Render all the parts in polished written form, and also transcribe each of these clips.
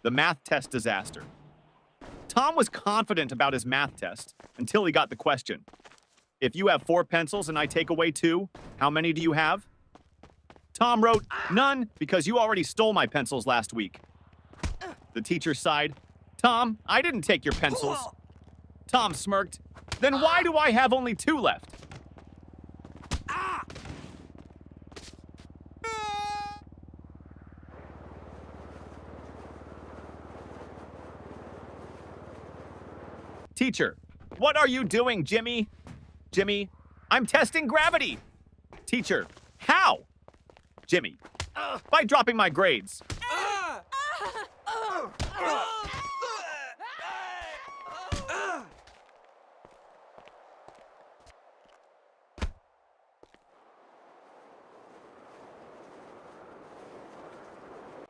The math test disaster. Tom was confident about his math test until he got the question. If you have 4 pencils and I take away 2, how many do you have? Tom wrote, none, because you already stole my pencils last week. The teacher sighed. Tom, I didn't take your pencils. Tom smirked. Then why do I have only 2 left? Teacher, what are you doing, Jimmy? Jimmy, I'm testing gravity. Teacher, how? Jimmy, by dropping my grades.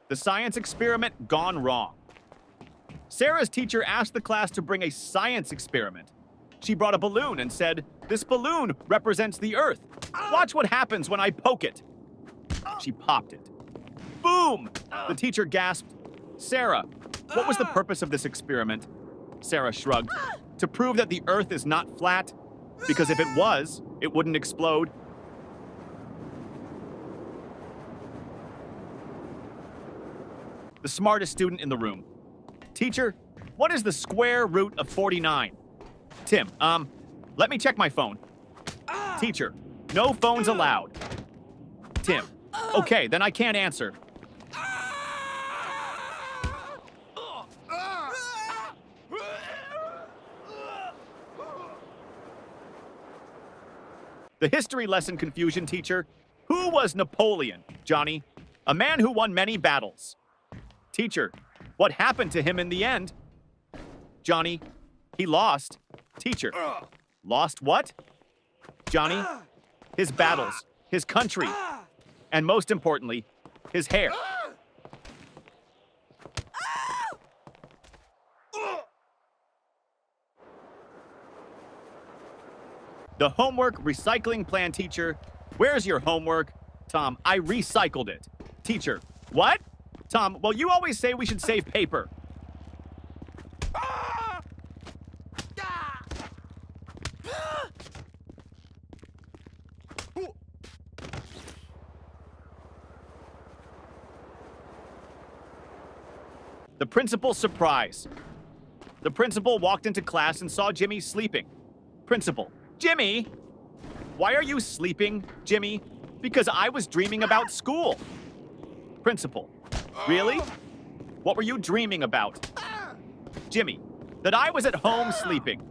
The science experiment gone wrong. Sarah's teacher asked the class to bring a science experiment. She brought a balloon and said, "This balloon represents the Earth. Watch what happens when I poke it." She popped it. Boom! The teacher gasped, "Sarah, what was the purpose of this experiment?" Sarah shrugged. "To prove that the Earth is not flat, because if it was, it wouldn't explode." The smartest student in the room. Teacher, what is the square root of 49? Tim, let me check my phone. Teacher, no phones allowed. Tim, okay, then I can't answer. The history lesson confusion teacher. Who was Napoleon, Johnny? A man who won many battles. Teacher, what happened to him in the end? Johnny, he lost. Teacher, lost what? Johnny, his battles, his country, and most importantly, his hair. The homework recycling plan teacher. Where's your homework? Tom, I recycled it. Teacher, what? Tom, well, you always say we should save paper. The principal's surprise. The principal walked into class and saw Jimmy sleeping. Principal, Jimmy! Why are you sleeping, Jimmy? Because I was dreaming about school. Principal, really? What were you dreaming about? Jimmy, that I was at home sleeping.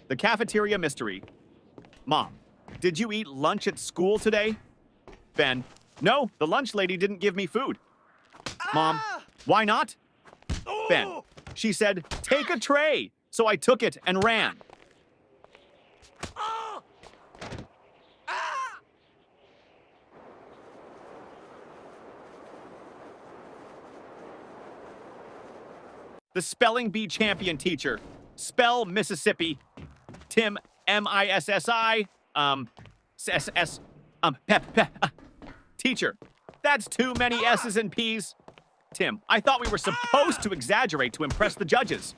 The cafeteria mystery. Mom, did you eat lunch at school today? Ben, no, the lunch lady didn't give me food. Mom, why not? Ben, she said, take a tray. So I took it and ran. The spelling bee champion teacher. Spell Mississippi. Tim, M-I-S-S-I, S-S, Teacher, that's too many S's and P's. Tim, I thought we were supposed to exaggerate to impress the judges.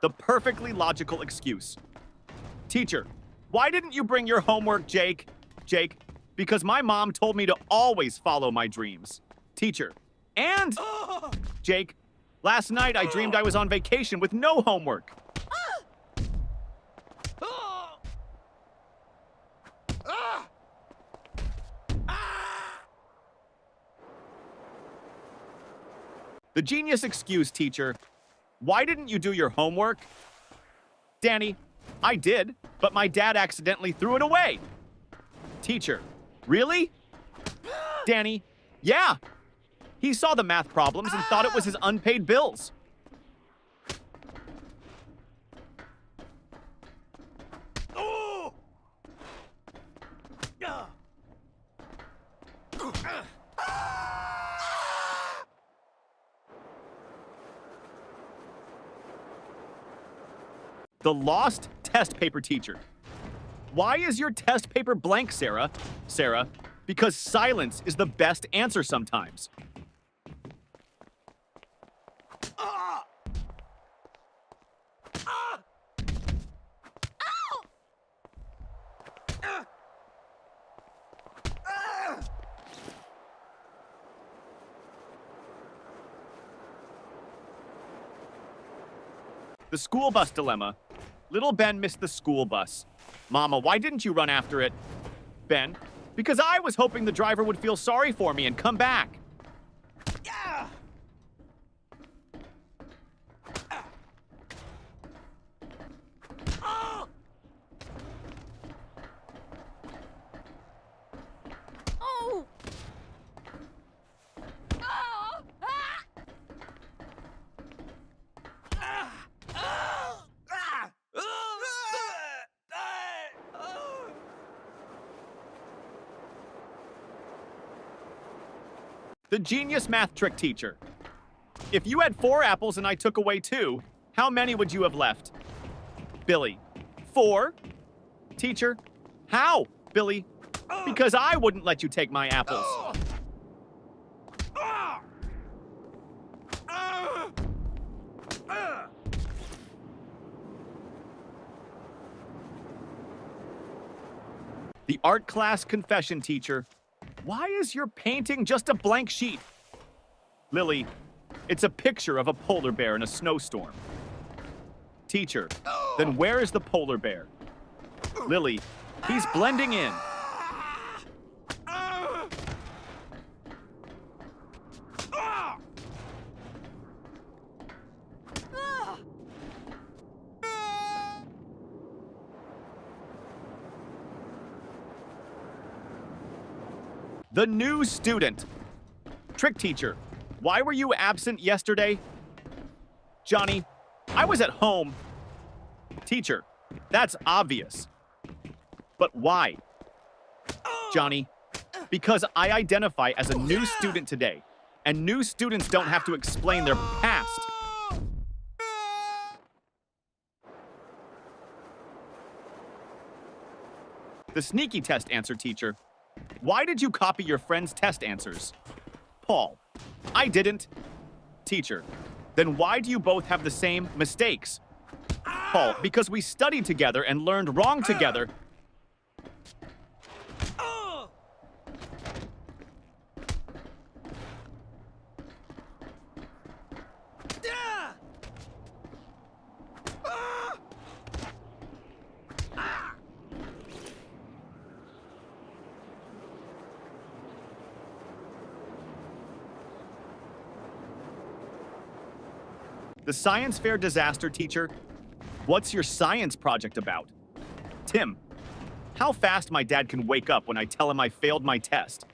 The perfectly logical excuse. Teacher, why didn't you bring your homework, Jake? Jake, because my mom told me to always follow my dreams. Teacher, and Jake, last night I dreamed I was on vacation with no homework. The genius excuse, teacher. Why didn't you do your homework? Danny, I did, but my dad accidentally threw it away. Teacher, really? Danny, yeah. He saw the math problems and thought it was his unpaid bills. The lost test paper teacher. Why is your test paper blank, Sarah? Sarah, because silence is the best answer sometimes. The school bus dilemma. Little Ben missed the school bus. Mama, why didn't you run after it? Ben, because I was hoping the driver would feel sorry for me and come back. Yeah. Oh. Oh. The genius math trick teacher. If you had 4 apples and I took away 2, how many would you have left? Billy, 4? Teacher, how? Billy, because I wouldn't let you take my apples. The art class confession teacher. Why is your painting just a blank sheet? Lily, it's a picture of a polar bear in a snowstorm. Teacher, then where is the polar bear? Lily, he's blending in. The new student. Trick teacher, why were you absent yesterday? Johnny, I was at home. Teacher, that's obvious. But why? Johnny, because I identify as a new student today, and new students don't have to explain their past. The sneaky test answer teacher. Why did you copy your friend's test answers? Paul, I didn't. Teacher, then why do you both have the same mistakes? Paul, because we studied together and learned wrong together. The science fair disaster teacher. What's your science project about? Tim, how fast my dad can wake up when I tell him I failed my test.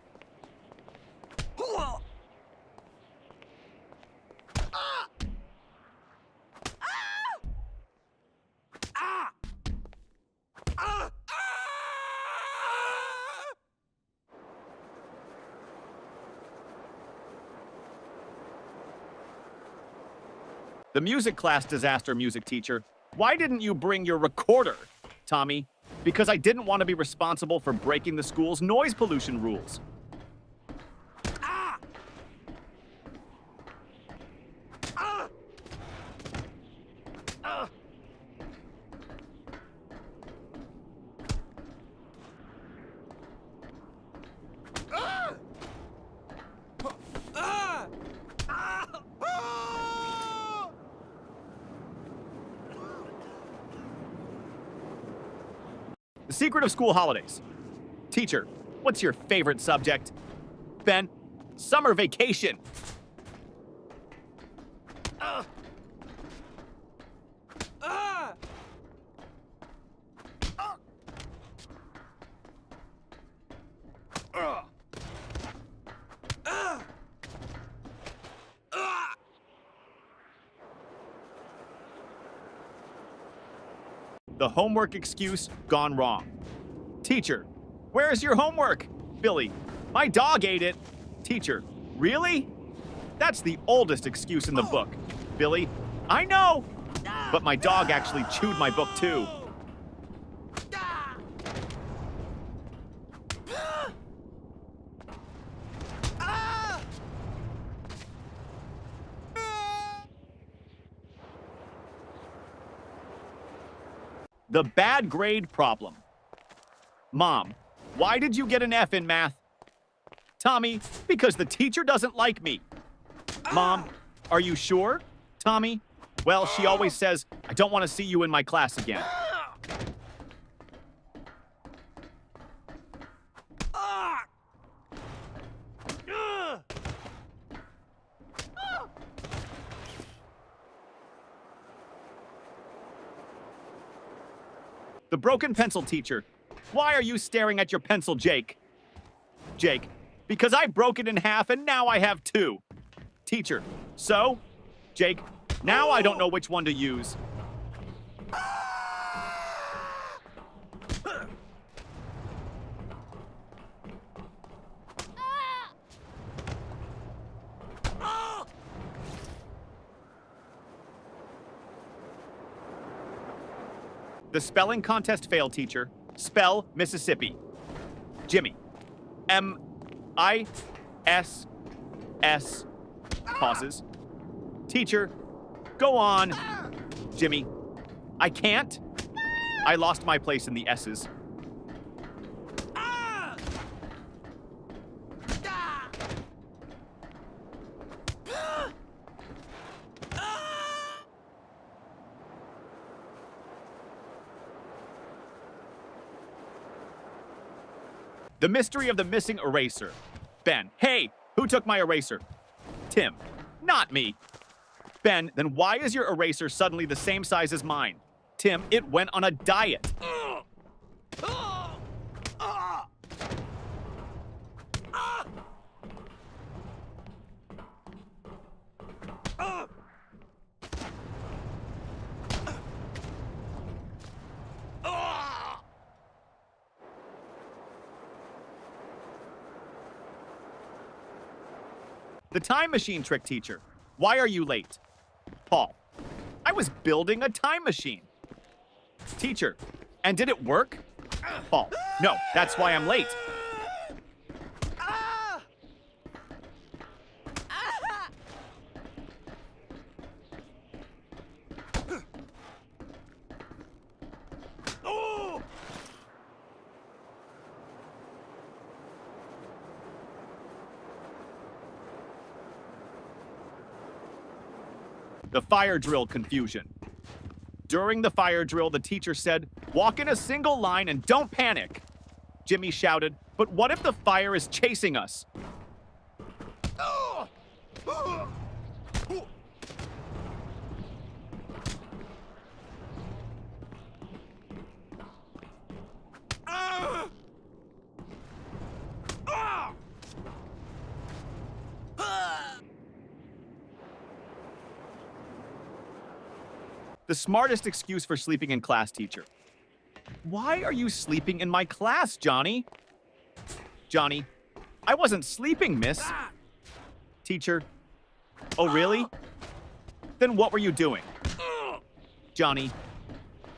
The music class disaster music teacher. Why didn't you bring your recorder? Tommy, because I didn't want to be responsible for breaking the school's noise pollution rules. The secret of school holidays. Teacher, what's your favorite subject? Ben, summer vacation. The homework excuse gone wrong. Teacher, where's your homework? Billy, my dog ate it. Teacher, really? That's the oldest excuse in the book. Billy, I know. But my dog actually chewed my book too. The bad grade problem. Mom, why did you get an F in math? Tommy, because the teacher doesn't like me. Mom, are you sure? Tommy, well, she always says, I don't want to see you in my class again. The broken pencil teacher. Why are you staring at your pencil, Jake? Jake, because I broke it in half and now I have two. Teacher, so? Jake, now I don't know which one to use. The spelling contest failed, teacher. Spell Mississippi. Jimmy. M-I-S-S. Pauses. Teacher, go on. Jimmy. I can't. I lost my place in the S's. The mystery of the missing eraser. Ben, hey, who took my eraser? Tim, not me. Ben, then why is your eraser suddenly the same size as mine? Tim, it went on a diet. The time machine trick teacher. Why are you late? Paul. I was building a time machine. Teacher. And did it work? Paul. No, that's why I'm late. The fire drill confusion. During the fire drill, the teacher said, walk in a single line and don't panic. Jimmy shouted, but what if the fire is chasing us? The smartest excuse for sleeping in class, teacher. Why are you sleeping in my class, Johnny? Johnny, I wasn't sleeping, miss. Teacher, oh really? Then what were you doing? Johnny,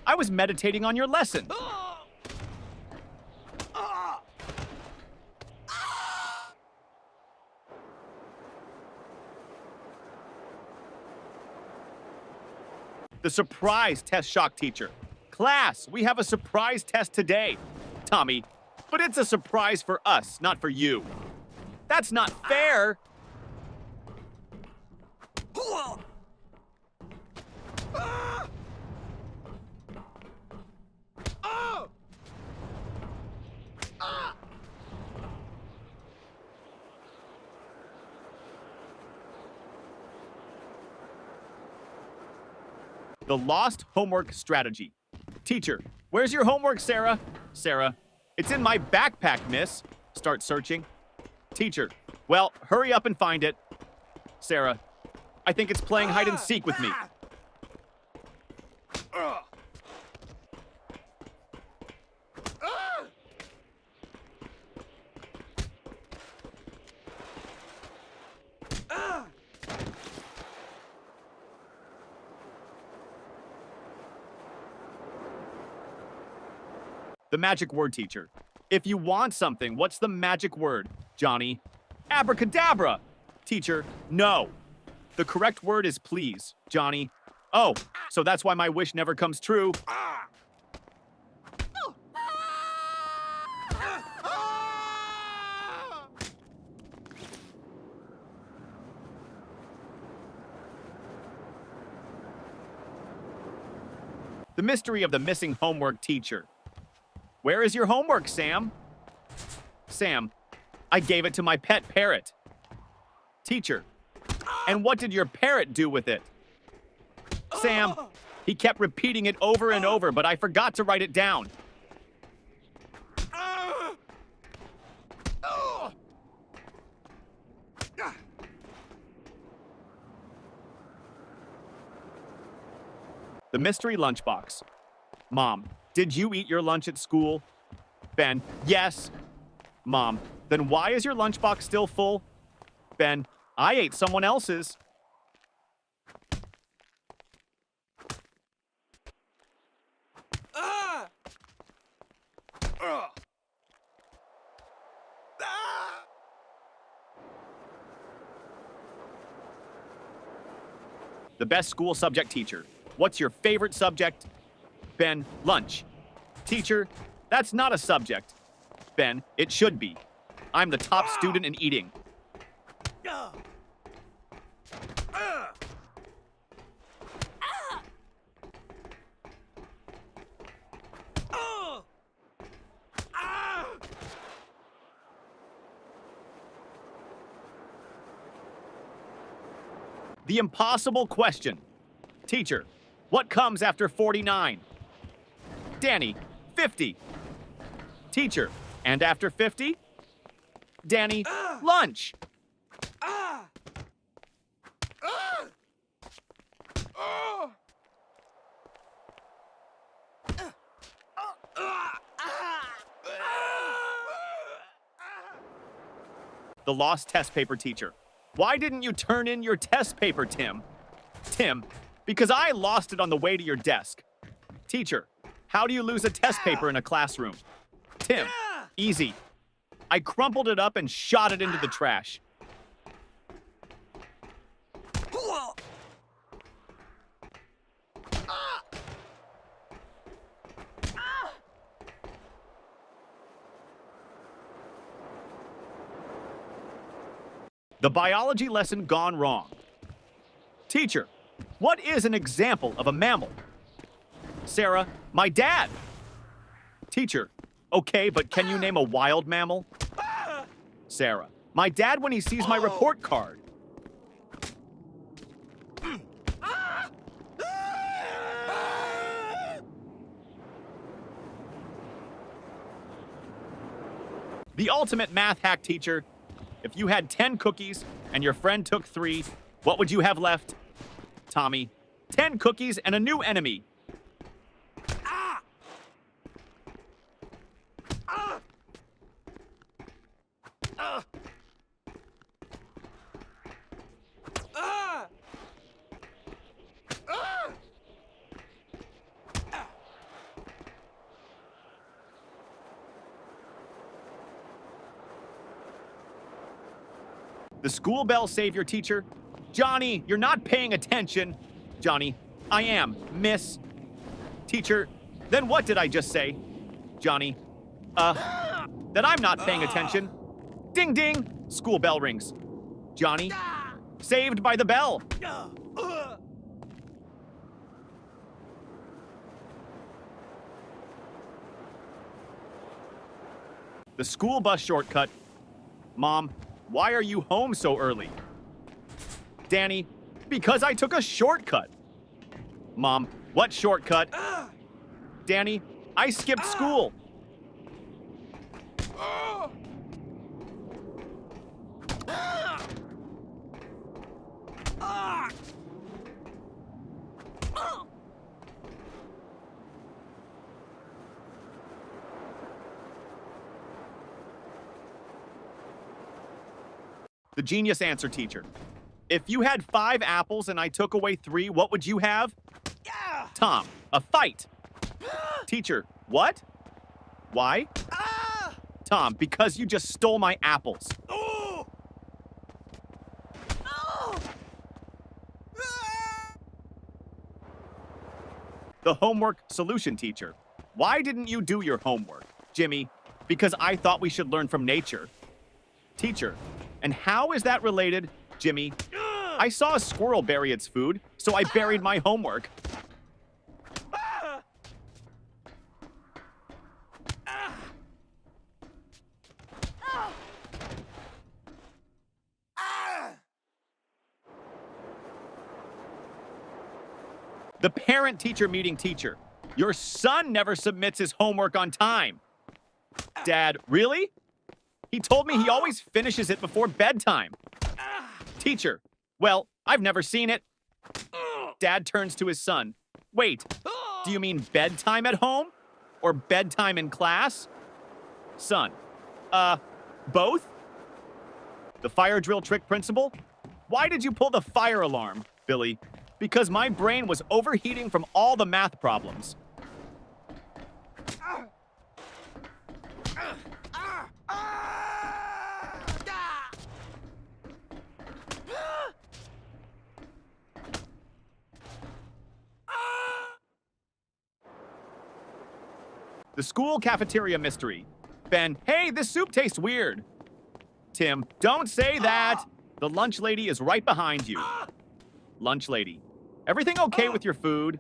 I was meditating on your lesson. The surprise test shock teacher. Class, we have a surprise test today. Tommy, but it's a surprise for us, not for you. That's not fair. The lost homework strategy. Teacher, where's your homework, Sarah? Sarah, it's in my backpack, miss. Start searching. Teacher, well, hurry up and find it. Sarah, I think it's playing hide and seek with me. The magic word, teacher. If you want something, what's the magic word, Johnny? Abracadabra! Teacher, no. The correct word is please, Johnny. Oh, so that's why my wish never comes true. The mystery of the missing homework teacher. Where is your homework, Sam? Sam, I gave it to my pet parrot. Teacher, and what did your parrot do with it? Sam, he kept repeating it over and over, but I forgot to write it down. The mystery lunchbox. Mom, did you eat your lunch at school? Ben, yes. Mom, then why is your lunchbox still full? Ben, I ate someone else's. The best school subject teacher. What's your favorite subject? Ben, lunch. Teacher, that's not a subject. Ben, it should be. I'm the top student in eating. The impossible question. Teacher, what comes after 49? Danny, 50. Teacher, and after 50? Danny, lunch. The lost test paper teacher. Why didn't you turn in your test paper, Tim? Tim, because I lost it on the way to your desk. Teacher, how do you lose a test paper in a classroom? Tim, easy. I crumpled it up and shot it into the trash. The biology lesson gone wrong. Teacher, what is an example of a mammal? Sarah, my dad. Teacher, okay, but can you name a wild mammal? Sarah, my dad when he sees my report card. The ultimate math hack teacher. If you had 10 cookies and your friend took 3, what would you have left? Tommy, 10 cookies and a new enemy. The school bell savior teacher. Johnny, you're not paying attention. Johnny, I am, miss. Teacher, then what did I just say? Johnny, that I'm not paying attention. Ding ding, school bell rings. Johnny, saved by the bell. The school bus shortcut. Mom, why are you home so early? Danny, because I took a shortcut. Mom, what shortcut? Danny, I skipped school. The genius answer teacher. If you had 5 apples and I took away 3, what would you have? Tom, a fight. Teacher, what? Why? Tom, because you just stole my apples. The homework solution teacher. Why didn't you do your homework? Jimmy, because I thought we should learn from nature. Teacher, and how is that related? Jimmy, I saw a squirrel bury its food, so I buried my homework. The parent-teacher meeting teacher. Your son never submits his homework on time. Dad, really? He told me he always finishes it before bedtime. Teacher, well, I've never seen it. Dad turns to his son. Wait, do you mean bedtime at home? Or bedtime in class? Son, both? The fire drill trick principal? Why did you pull the fire alarm, Billy? Because my brain was overheating from all the math problems. The school cafeteria mystery. Ben, hey, this soup tastes weird. Tim, don't say that. The lunch lady is right behind you. Lunch lady, everything okay with your food?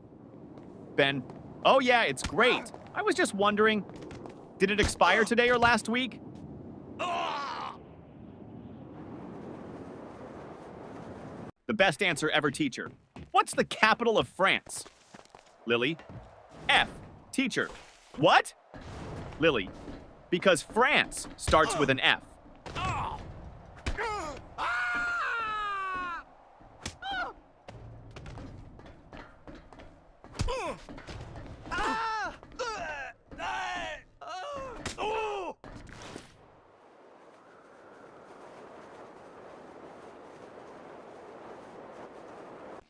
Ben, oh yeah, it's great. I was just wondering, did it expire today or last week? The best answer ever teacher. What's the capital of France? Lily, F. Teacher, what? Lily, because France starts with an F.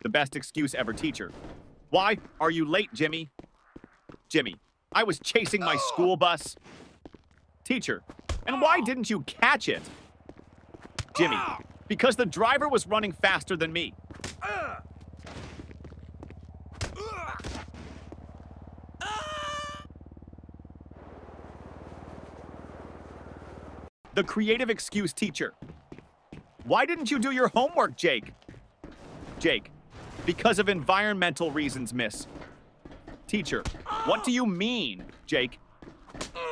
The best excuse ever teacher. Why are you late, Jimmy? Jimmy, I was chasing my school bus. Teacher, and why didn't you catch it? Jimmy, because the driver was running faster than me. The creative excuse teacher. Why didn't you do your homework, Jake? Jake, because of environmental reasons, miss. Teacher, what do you mean, Jake?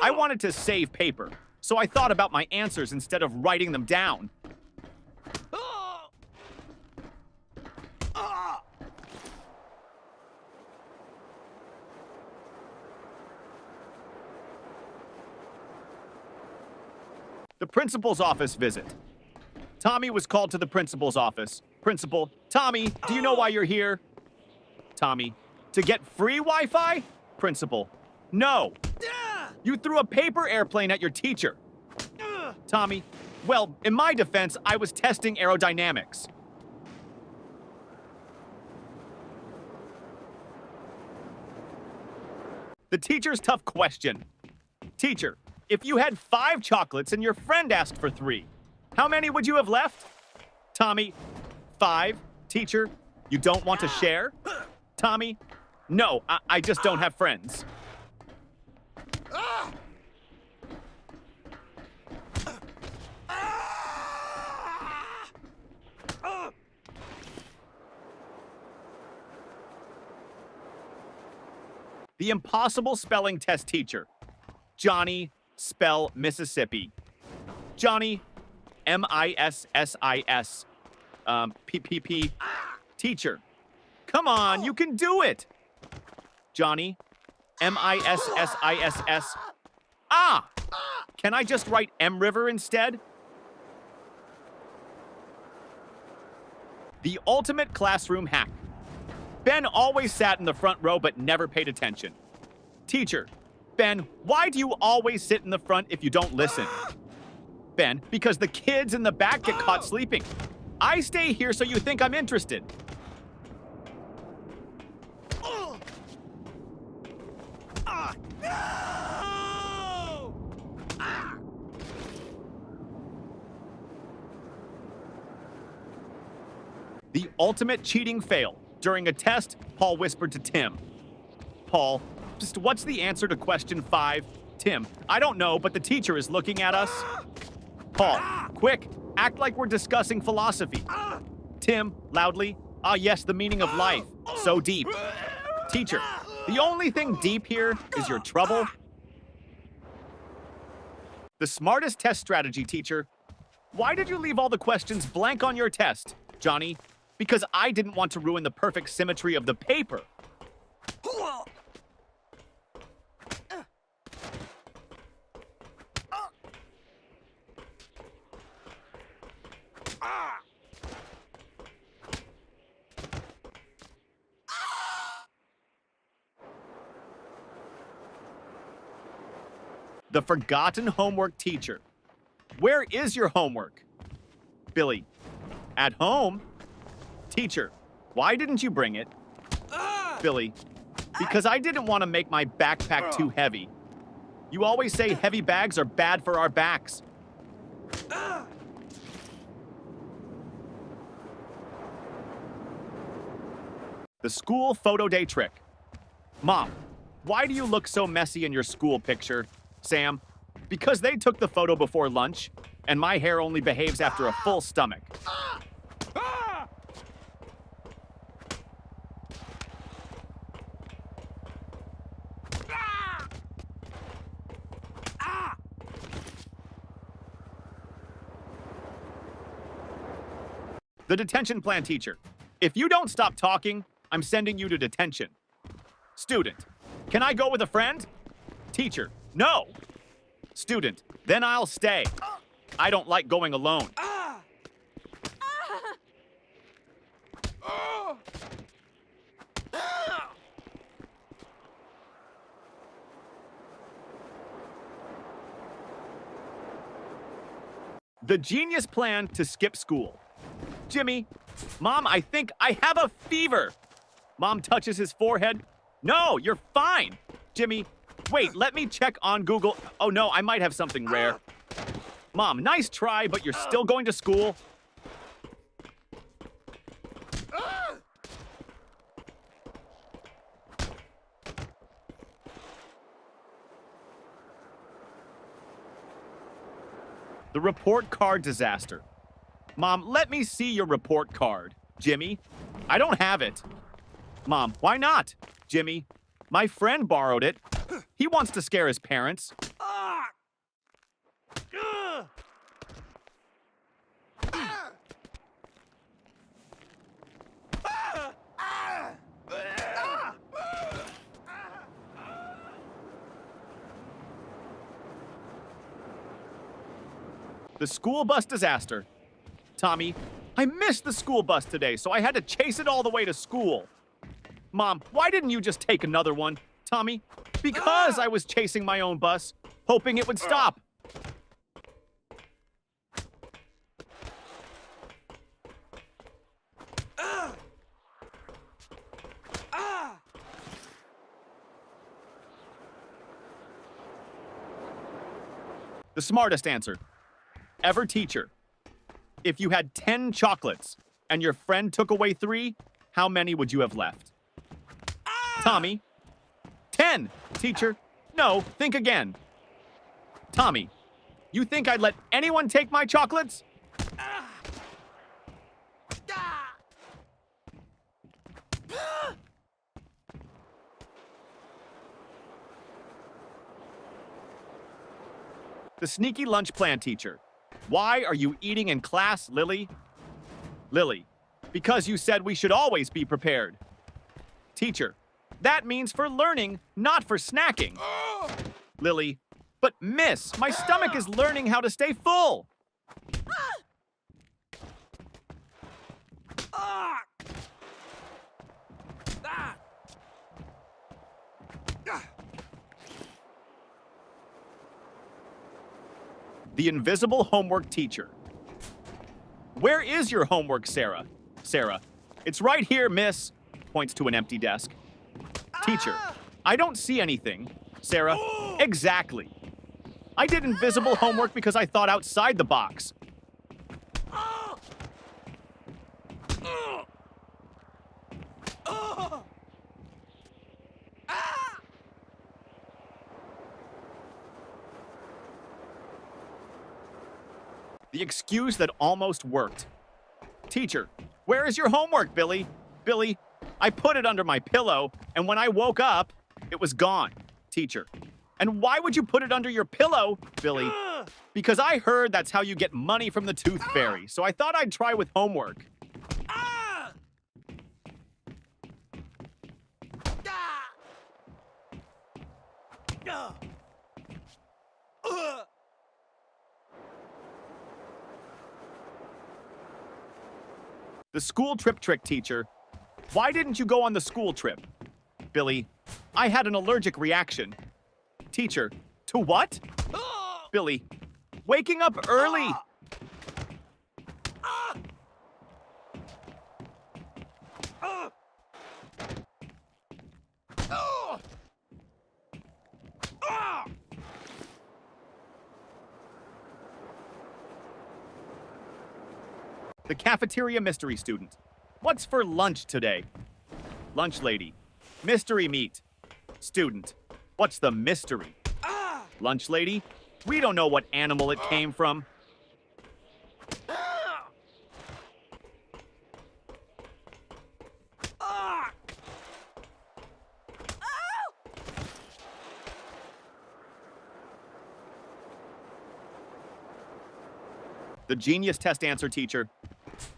I wanted to save paper, so I thought about my answers instead of writing them down. The principal's office visit. Tommy was called to the principal's office. Principal, Tommy, do you know why you're here? Tommy, to get free Wi-Fi? Principal, no. You threw a paper airplane at your teacher. Tommy, well, in my defense, I was testing aerodynamics. The teacher's tough question. Teacher, if you had 5 chocolates and your friend asked for 3, how many would you have left? Tommy, 5. Teacher, you don't want to share? Tommy, no, I just don't have friends. The impossible spelling test teacher. Johnny, spell Mississippi. Johnny, M-I-S-S-I-S. P-P-P. Teacher, come on, you can do it. Johnny, M-I-S-S-I-S-S. Ah! Can I just write M River instead? The ultimate classroom hack. Ben always sat in the front row but never paid attention. Teacher, Ben, why do you always sit in the front if you don't listen? Ben, because the kids in the back get caught sleeping. I stay here so you think I'm interested. The ultimate cheating fail. During a test, Paul whispered to Tim. Paul, just what's the answer to question 5? Tim, I don't know, but the teacher is looking at us. Paul, quick, act like we're discussing philosophy. Tim, loudly, ah yes, the meaning of life. So deep. Teacher, the only thing deep here is your trouble. The smartest test strategy, teacher. Why did you leave all the questions blank on your test, Johnny? Because I didn't want to ruin the perfect symmetry of the paper. The forgotten homework teacher. Where is your homework? Billy, at home? Teacher, why didn't you bring it? Billy, because I didn't want to make my backpack too heavy. You always say heavy bags are bad for our backs. The school photo day trick. Mom, why do you look so messy in your school picture? Sam, because they took the photo before lunch, and my hair only behaves after a full stomach. The detention plan teacher. If you don't stop talking, I'm sending you to detention. Student, can I go with a friend? Teacher, no. Student, then I'll stay. I don't like going alone. The genius plan to skip school. Jimmy, Mom, I think I have a fever. Mom touches his forehead. No, you're fine. Jimmy, wait, let me check on Google. Oh no, I might have something rare. Mom, nice try, but you're still going to school. The report card disaster. Mom, let me see your report card. Jimmy, I don't have it. Mom, why not? Jimmy, my friend borrowed it. He wants to scare his parents. The school bus disaster. Tommy, I missed the school bus today, so I had to chase it all the way to school. Mom, why didn't you just take another one? Tommy, because I was chasing my own bus, hoping it would stop. The smartest answer. Ever teacher. If you had 10 chocolates and your friend took away 3, how many would you have left? Tommy. 10, teacher. No, think again. Tommy, you think I'd let anyone take my chocolates? The sneaky lunch plan teacher. Why are you eating in class, Lily? Lily, because you said we should always be prepared. Teacher, that means for learning, not for snacking. Lily, but miss, my stomach is learning how to stay full. The invisible homework teacher. Where is your homework, Sarah? Sarah, it's right here, miss. Points to an empty desk. Teacher, I don't see anything. Sarah, exactly. I did invisible homework because I thought outside the box. The excuse that almost worked. Teacher, where is your homework, Billy? Billy, I put it under my pillow, and when I woke up, it was gone. Teacher, and why would you put it under your pillow, Billy? Because I heard that's how you get money from the Tooth Fairy, so I thought I'd try with homework. The school trip trick, teacher. Why didn't you go on the school trip? Billy, I had an allergic reaction. Teacher, to what? Billy, waking up early. The cafeteria mystery student. What's for lunch today? Lunch lady. Mystery meat. Student. What's the mystery? Lunch lady. We don't know what animal it came from. The genius test answer, teacher.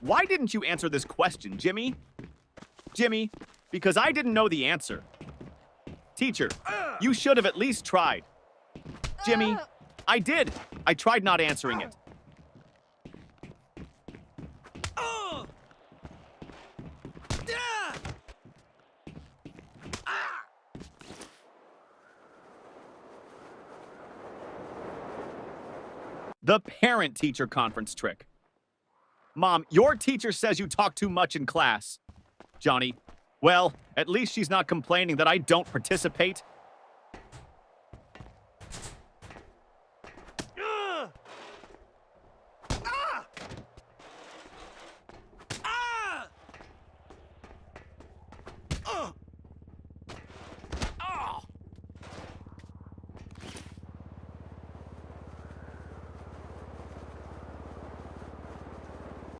Why didn't you answer this question, Jimmy? Jimmy, because I didn't know the answer. Teacher, you should have at least tried. Jimmy, I did. I tried not answering it. The parent-teacher conference trick. Mom, your teacher says you talk too much in class. Johnny, well, at least she's not complaining that I don't participate.